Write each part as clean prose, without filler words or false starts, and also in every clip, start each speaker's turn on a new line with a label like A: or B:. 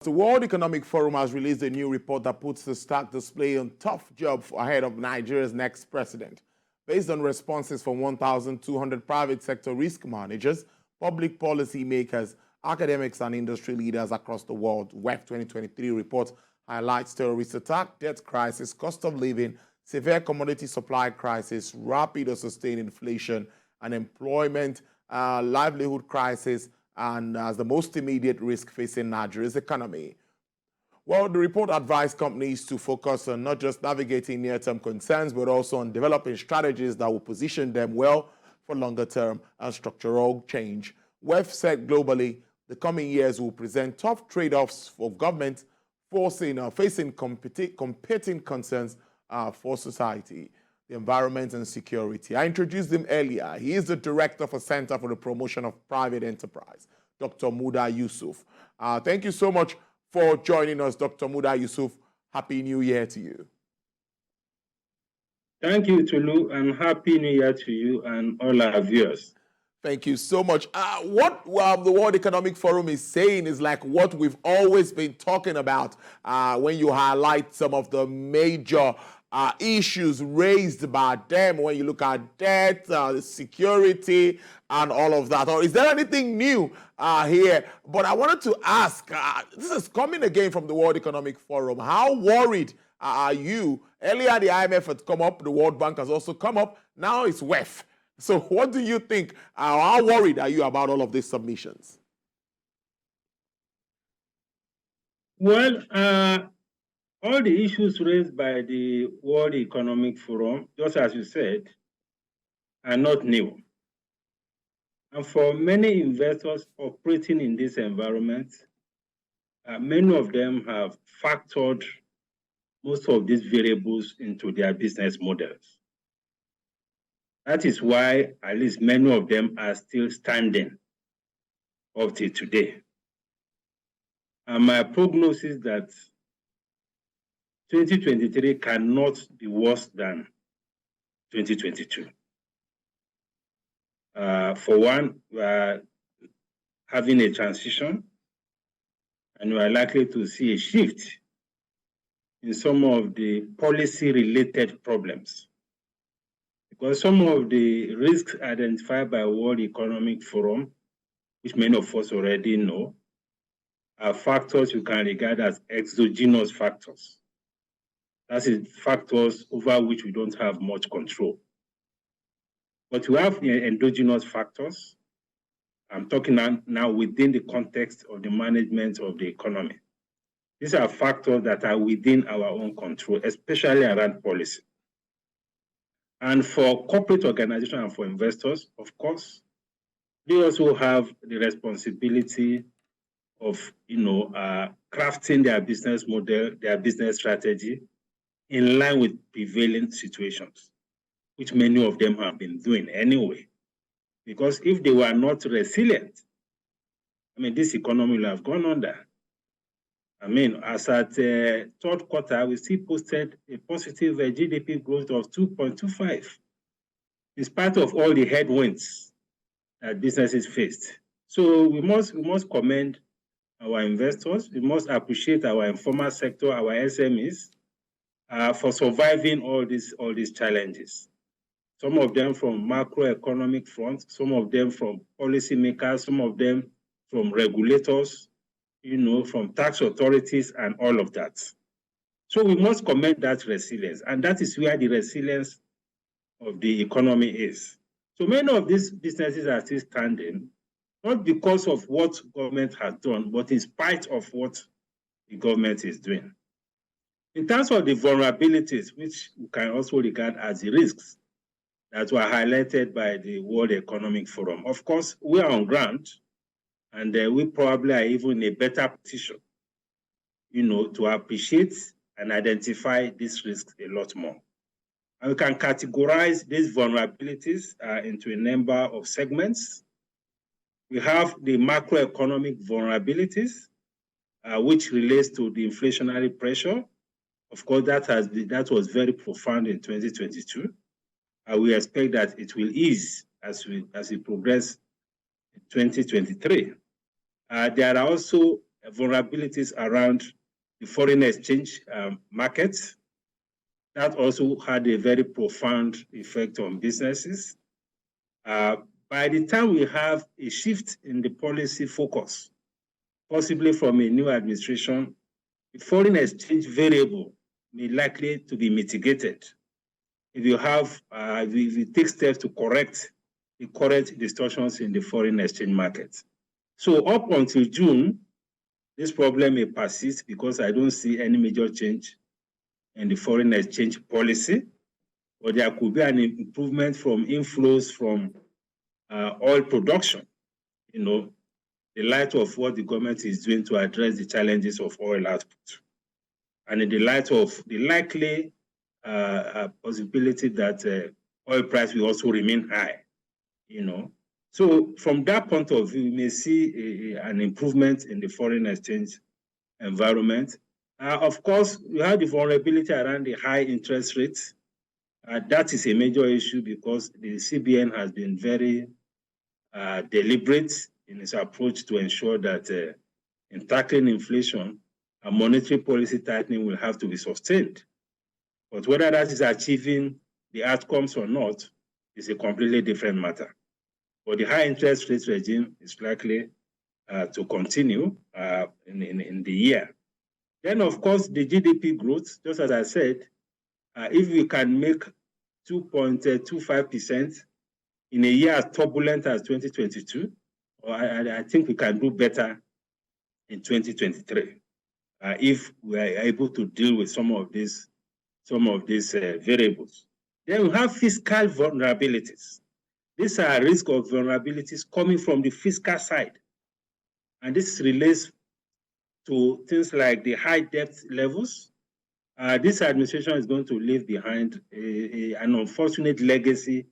A: The World Economic Forum has released a new report that puts the stark display on tough job ahead of Nigeria's next president. Based on responses from 1,200 private sector risk managers, public policy makers, academics, and industry leaders across the world, WEF 2023 report highlights terrorist attack, debt crisis, cost of living, severe commodity supply crisis, rapid or sustained inflation, unemployment, livelihood crisis, and as the most immediate risk facing Nigeria's economy. Well, the report advised companies to focus on not just navigating near-term concerns, but also on developing strategies that will position them well for longer-term and structural change. WEF said globally, the coming years will present tough trade-offs for government facing competing concerns for society, the environment and security. I introduced him earlier. He is the director for Center for the Promotion of Private Enterprise, Dr. Muda Yusuf. Thank you so much for joining us, Dr. Muda Yusuf. Happy New Year to you.
B: Thank you, Tulu, and Happy New Year to you and all our viewers.
A: Thank you so much. What the World Economic Forum is saying is like what we've always been talking about when you highlight some of the major issues raised by them when you look at debt, security, and all of that. Or is there anything new here? But I wanted to ask, this is coming again from the World Economic Forum. How worried are you? Earlier, the IMF had come up, the World Bank has also come up. Now it's WEF. So what do you think? How worried are you about all of these submissions?
B: Well, all the issues raised by the World Economic Forum, just as you said, are not new. And for many investors operating in this environment, many of them have factored most of these variables into their business models. That is why at least many of them are still standing up till today. And my prognosis is that 2023 cannot be worse than 2022. For one, we are having a transition, and we are likely to see a shift in some of the policy-related problems. Because some of the risks identified by World Economic Forum, which many of us already know, are factors you can regard as exogenous factors. That is factors over which we don't have much control. But we have endogenous factors. I'm talking now within the context of the management of the economy. These are factors that are within our own control, especially around policy. And for corporate organizations and for investors, of course, they also have the responsibility of, crafting their business model, their business strategy in line with prevailing situations, which many of them have been doing anyway. Because if they were not resilient, this economy will have gone under. As at third quarter, we still posted a positive GDP growth of 2.25, in spite of all the headwinds that businesses faced. So we must commend our investors. We must appreciate our informal sector, our SMEs, for surviving all these challenges. Some of them from macroeconomic front, some of them from policymakers, some of them from regulators, from tax authorities and all of that. So we must commend that resilience, and that is where the resilience of the economy is. So many of these businesses are still standing, not because of what government has done, but in spite of what the government is doing. In terms of the vulnerabilities, which we can also regard as the risks that were highlighted by the World Economic Forum, of course, we are on ground, and we probably are even in a better position, to appreciate and identify these risks a lot more. And we can categorize these vulnerabilities into a number of segments. We have the macroeconomic vulnerabilities, which relates to the inflationary pressure. Of course, that was very profound in 2022. We expect that it will ease as we progress in 2023. There are also vulnerabilities around the foreign exchange markets. That also had a very profound effect on businesses. By the time we have a shift in the policy focus, possibly from a new administration, the foreign exchange variable may likely to be mitigated if you have, if you take steps to correct the current distortions in the foreign exchange market. So up until June, this problem may persist because I don't see any major change in the foreign exchange policy, but there could be an improvement from inflows from oil production, in the light of what the government is doing to address the challenges of oil output, and in the light of the likely possibility that oil price will also remain high, So from that point of view, we may see an improvement in the foreign exchange environment. Of course, we have the vulnerability around the high interest rates. That is a major issue because the CBN has been very deliberate in its approach to ensure that in tackling inflation, a monetary policy tightening will have to be sustained. But whether that is achieving the outcomes or not is a completely different matter. But the high interest rate regime is likely to continue in the year. Then, of course, the GDP growth, just as I said, if we can make 2.25% in a year as turbulent as 2022, I think we can do better in 2023 if we are able to deal with some of these variables. Then we have fiscal vulnerabilities. These are risk of vulnerabilities coming from the fiscal side. And this relates to things like the high debt levels. This administration is going to leave behind an unfortunate legacy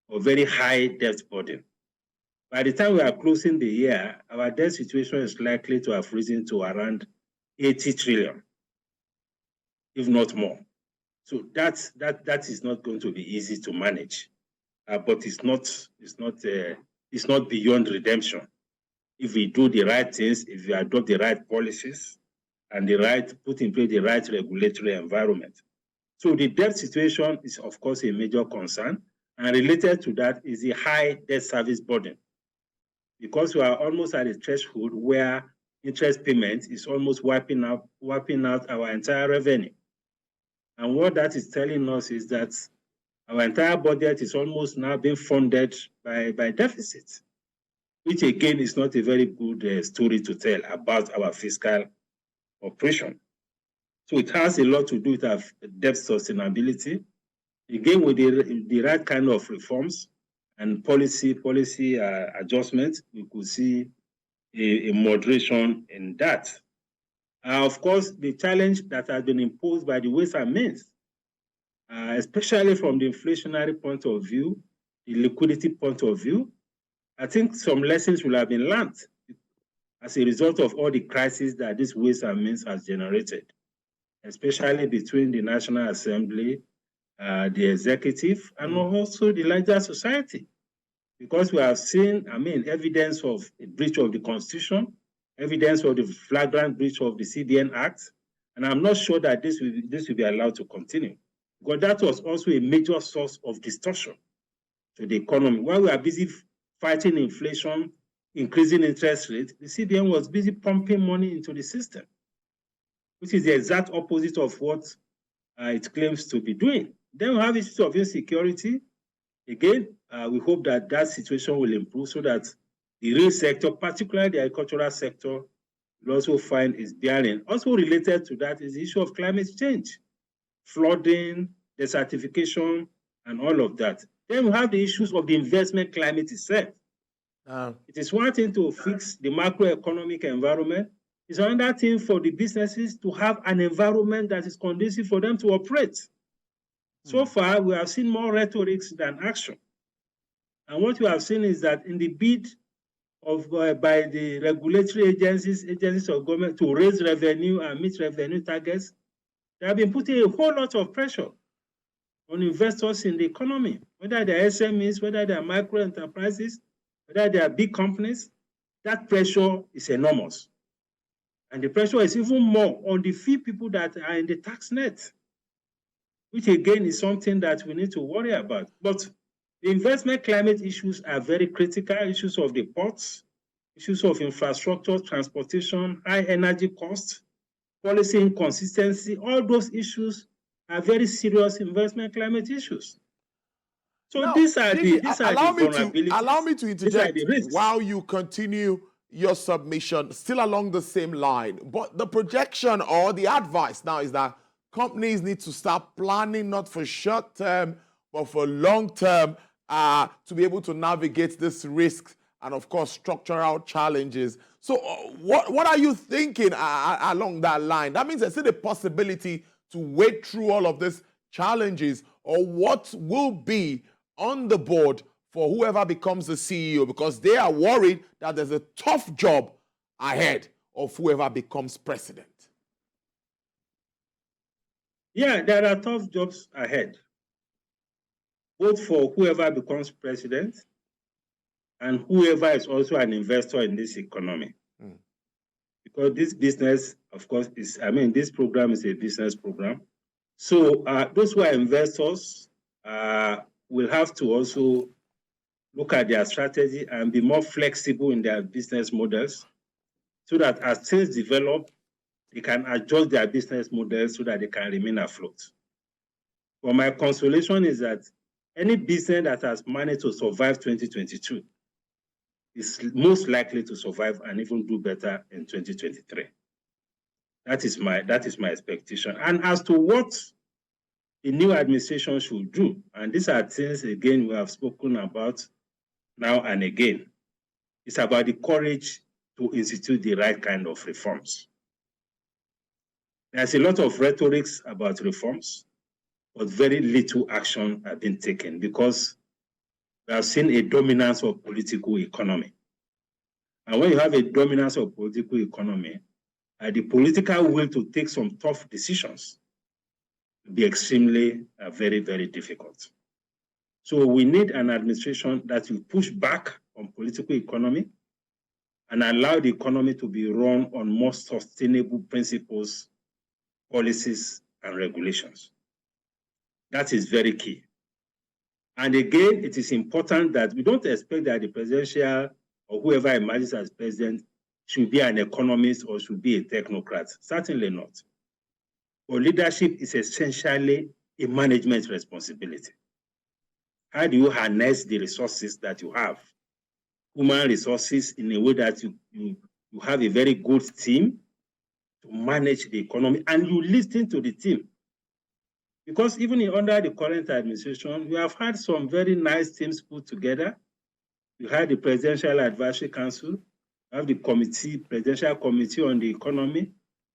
B: of very high debt burden. By the time we are closing the year, our debt situation is likely to have risen to around 80 trillion, if not more. So that is not going to be easy to manage, but it's not beyond redemption. If we do the right things, if we adopt the right policies, and put in place the right regulatory environment. So the debt situation is, of course, a major concern, and related to that is the high debt service burden, because we are almost at a threshold where interest payment is almost wiping out our entire revenue. And what that is telling us is that our entire budget is almost now being funded by deficits, which again is not a very good story to tell about our fiscal operation. So it has a lot to do with our debt sustainability. Again, with the right kind of reforms and policy adjustments, we could see a moderation in that. Of course, the challenge that has been imposed by the ways and means, especially from the inflationary point of view, the liquidity point of view, I think some lessons will have been learned as a result of all the crises that this ways and means has generated, especially between the National Assembly, the executive, and also the larger society. Because we have seen, evidence of a breach of the Constitution, evidence of the flagrant breach of the CBN Act, and I'm not sure that this will be allowed to continue. Because that was also a major source of distortion to the economy. While we are busy fighting inflation, increasing interest rates, the CBN was busy pumping money into the system, which is the exact opposite of what it claims to be doing. Then we have issues of insecurity. Again, we hope that that situation will improve so that the real sector, particularly the agricultural sector, will also find its bearing. Also related to that is the issue of climate change, flooding, desertification, and all of that. Then we have the issues of the investment climate itself. It is one thing to fix the macroeconomic environment. It's another thing for the businesses to have an environment that is conducive for them to operate. So far, we have seen more rhetoric than action. And what we have seen is that in the bid by the regulatory agencies of government to raise revenue and meet revenue targets, they have been putting a whole lot of pressure on investors in the economy, whether they're SMEs, whether they're micro enterprises, whether they are big companies. That pressure is enormous. And the pressure is even more on the few people that are in the tax net, which again is something that we need to worry about. But the investment climate issues are very critical, issues of the ports, issues of infrastructure, transportation, high energy costs, policy inconsistency. All those issues are very serious investment climate issues. So
A: Now,
B: these are
A: Digi,
B: the
A: allow
B: vulnerabilities.
A: me to
B: These are the
A: interject
B: risks.
A: while you continue your submission, still along the same line. But the projection or the advice now is that companies need to start planning not for short term, but for long term to be able to navigate this risk and, of course, structural challenges. So what are you thinking along that line? That means there's still a possibility to wade through all of these challenges, or what will be on the board for whoever becomes the CEO, because they are worried that there's a tough job ahead of whoever becomes president.
B: Yeah, there are tough jobs ahead, both for whoever becomes president and whoever is also an investor in this economy. Because this business, of course, this program is a business program. So those who are investors will have to also look at their strategy and be more flexible in their business models, so that as things develop, they can adjust their business models so that they can remain afloat. But my consolation is that any business that has managed to survive 2022 is most likely to survive and even do better in 2023. That is my expectation. And as to what the new administration should do, and these are things, again, we have spoken about now and again, it's about the courage to institute the right kind of reforms. There's a lot of rhetoric about reforms, but very little action has been taken, because we have seen a dominance of political economy. And when you have a dominance of political economy, the political will to take some tough decisions will be extremely very, very difficult. So we need an administration that will push back on political economy and allow the economy to be run on more sustainable principles, policies, and regulations. That is very key. And again, it is important that we don't expect that the presidential or whoever emerges as president should be an economist or should be a technocrat. Certainly not. But leadership is essentially a management responsibility. How do you harness the resources that you have? Human resources, in a way that you have a very good team to manage the economy, and you listen to the team. Because even under the current administration, we have had some very nice teams put together. You had the Presidential Advisory Council, you have the Presidential Committee on the Economy,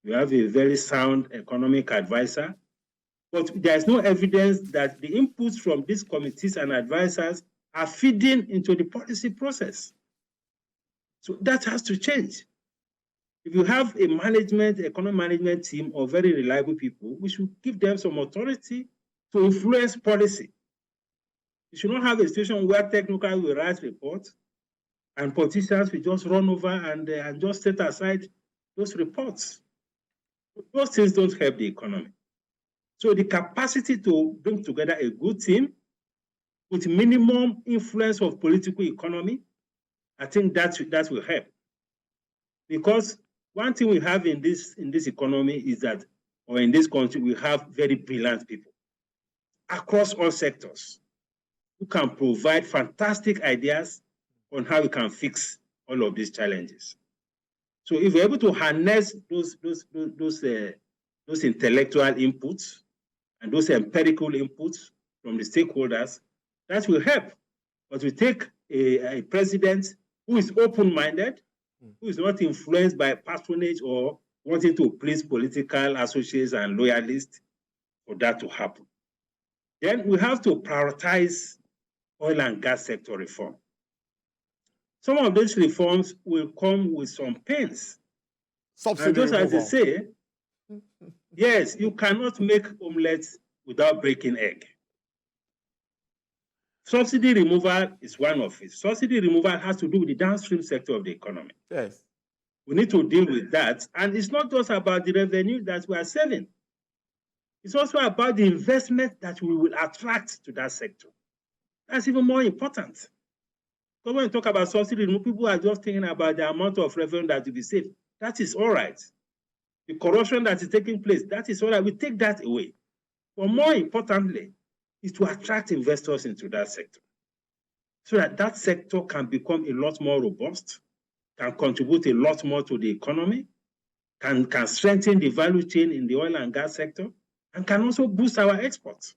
B: you have a very sound economic advisor. But there's no evidence that the inputs from these committees and advisors are feeding into the policy process. So that has to change. If you have a economic management team of very reliable people, we should give them some authority to influence policy. You should not have a situation where technocrats will write reports and politicians will just run over and just set aside those reports. Those things don't help the economy. So the capacity to bring together a good team with minimum influence of political economy, I think that will help. Because one thing we have in this economy is that, or in this country, we have very brilliant people across all sectors who can provide fantastic ideas on how we can fix all of these challenges. So if we're able to harness those intellectual inputs and those empirical inputs from the stakeholders, that will help. But we take a president who is open-minded, who is not influenced by patronage or wanting to please political associates and loyalists for that to happen. Then we have to prioritize oil and gas sector reform. Some of these reforms will come with some pains.
A: Subsidy
B: and just
A: removal.
B: as they say, yes, you cannot make omelets without breaking egg. Subsidy removal is one of it. Subsidy removal has to do with the downstream sector of the economy.
A: Yes.
B: We need to deal with that. And it's not just about the revenue that we are saving. It's also about the investment that we will attract to that sector. That's even more important. So when you talk about subsidy, people are just thinking about the amount of revenue that will be saved. That is all right. The corruption that is taking place, that is all right. We take that away. But more importantly, is to attract investors into that sector so that that sector can become a lot more robust, can contribute a lot more to the economy, can strengthen the value chain in the oil and gas sector, and can also boost our exports.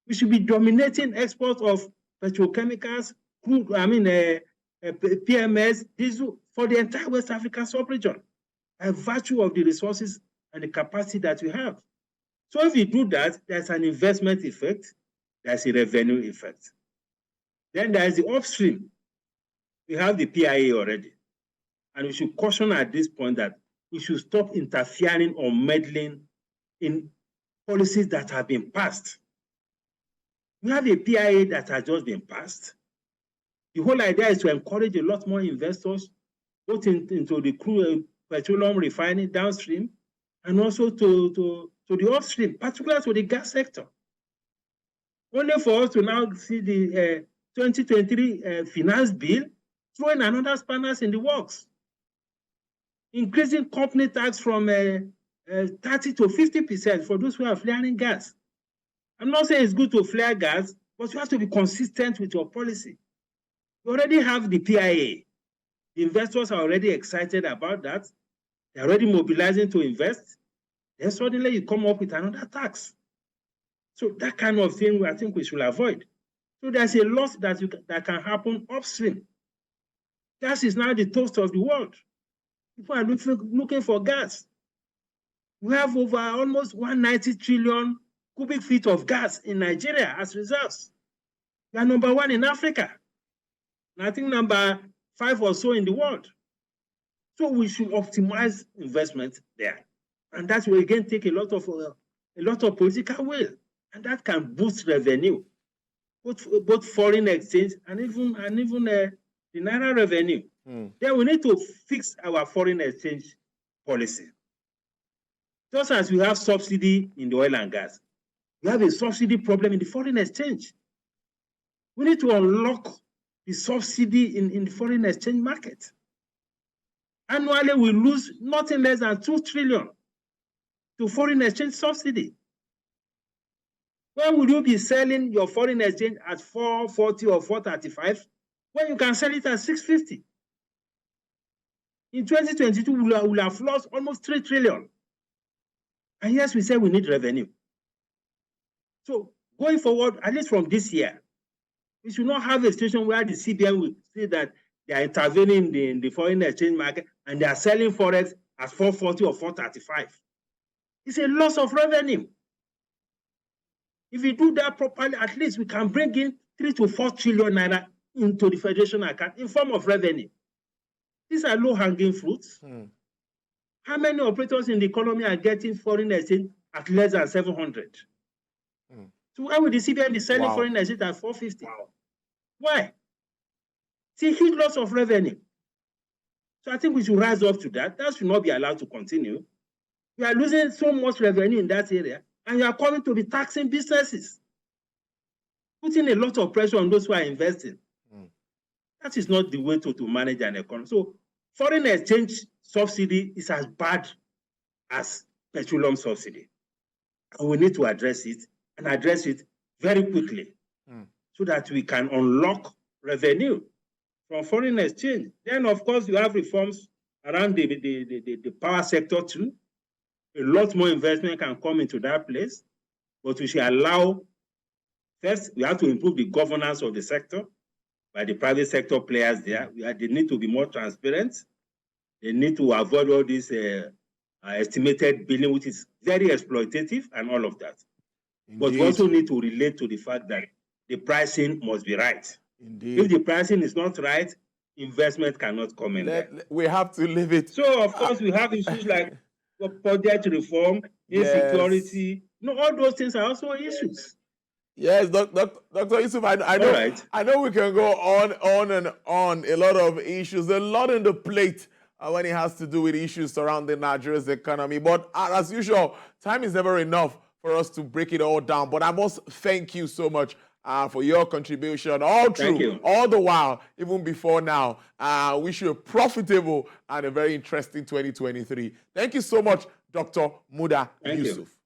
B: We should be dominating exports of petrochemicals, crude, PMS, diesel for the entire West African sub-region by virtue of the resources and the capacity that we have. So if we do that, there's an investment effect, there's a revenue effect. Then there's the upstream. We have the PIA already. And we should caution at this point that we should stop interfering or meddling in policies that have been passed. We have a PIA that has just been passed. The whole idea is to encourage a lot more investors, both into the crude petroleum refining downstream, and also to the upstream, particularly to the gas sector. Only for us to now see the 2023 finance bill throwing another spanners in the works, increasing company tax from 30 to 50% for those who are flaring gas. I'm not saying it's good to flare gas, but you have to be consistent with your policy. You already have the PIA. The investors are already excited about that. They're already mobilizing to invest. Then suddenly you come up with another tax. So that kind of thing, I think we should avoid. So there's a lot that can happen upstream. Gas is now the toast of the world. People are looking for gas. We have over almost 190 trillion cubic feet of gas in Nigeria as reserves. We are number 1 in Africa. And I think number 5 or so in the world. So we should optimize investment there. And that will again take a lot of political will. And that can boost revenue, both foreign exchange and even the Naira revenue. Then we need to fix our foreign exchange policy. Just as we have subsidy in the oil and gas, we have a subsidy problem in the foreign exchange. We need to unlock the subsidy in the foreign exchange market. Annually, we lose nothing less than 2 trillion to foreign exchange subsidy. When will you be selling your foreign exchange at 440 or 435 when you can sell it at 650? In 2022, we will have lost almost 3 trillion. And yes, we say we need revenue. So going forward, at least from this year, we should not have a situation where the CBN will say that they are intervening in the foreign exchange market and they are selling forex at 440 or 435. It's a loss of revenue. If we do that properly, at least we can bring in 3 to 4 trillion naira into the federation account in form of revenue. These are low-hanging fruits. How many operators in the economy are getting foreign exchange at less than 700? So why would the CBN be selling foreign exchange at 450? Why? See, huge loss of revenue. So I think we should rise up to that. That should not be allowed to continue. We are losing so much revenue in that area, and you are coming to be taxing businesses, putting a lot of pressure on those who are investing. That is not the way to manage an economy. So foreign exchange subsidy is as bad as petroleum subsidy. And we need to address it, and address it very quickly so that we can unlock revenue from foreign exchange. Then, of course, you have reforms around the power sector too. A lot more investment can come into that place, but we should allow, first, we have to improve the governance of the sector by the private sector players there. They need to be more transparent. They need to avoid all this estimated billing, which is very exploitative and all of that. Indeed. But we also need to relate to the fact that the pricing must be right. Indeed. If the pricing is not right, investment cannot come in there.
A: We have to leave it.
B: So, of course, we have issues like project reform, insecurity. All those things are also issues.
A: Yes, Dr. Yusuf, I know we can go on and on, a lot of issues, a lot on the plate when it has to do with issues surrounding Nigeria's economy. But as usual, time is never enough for us to break it all down. But I must thank you so much for your contribution all through, all the while, even before now. Wish you a profitable and a very interesting 2023. Thank you so much, Dr. Muda Yusuf.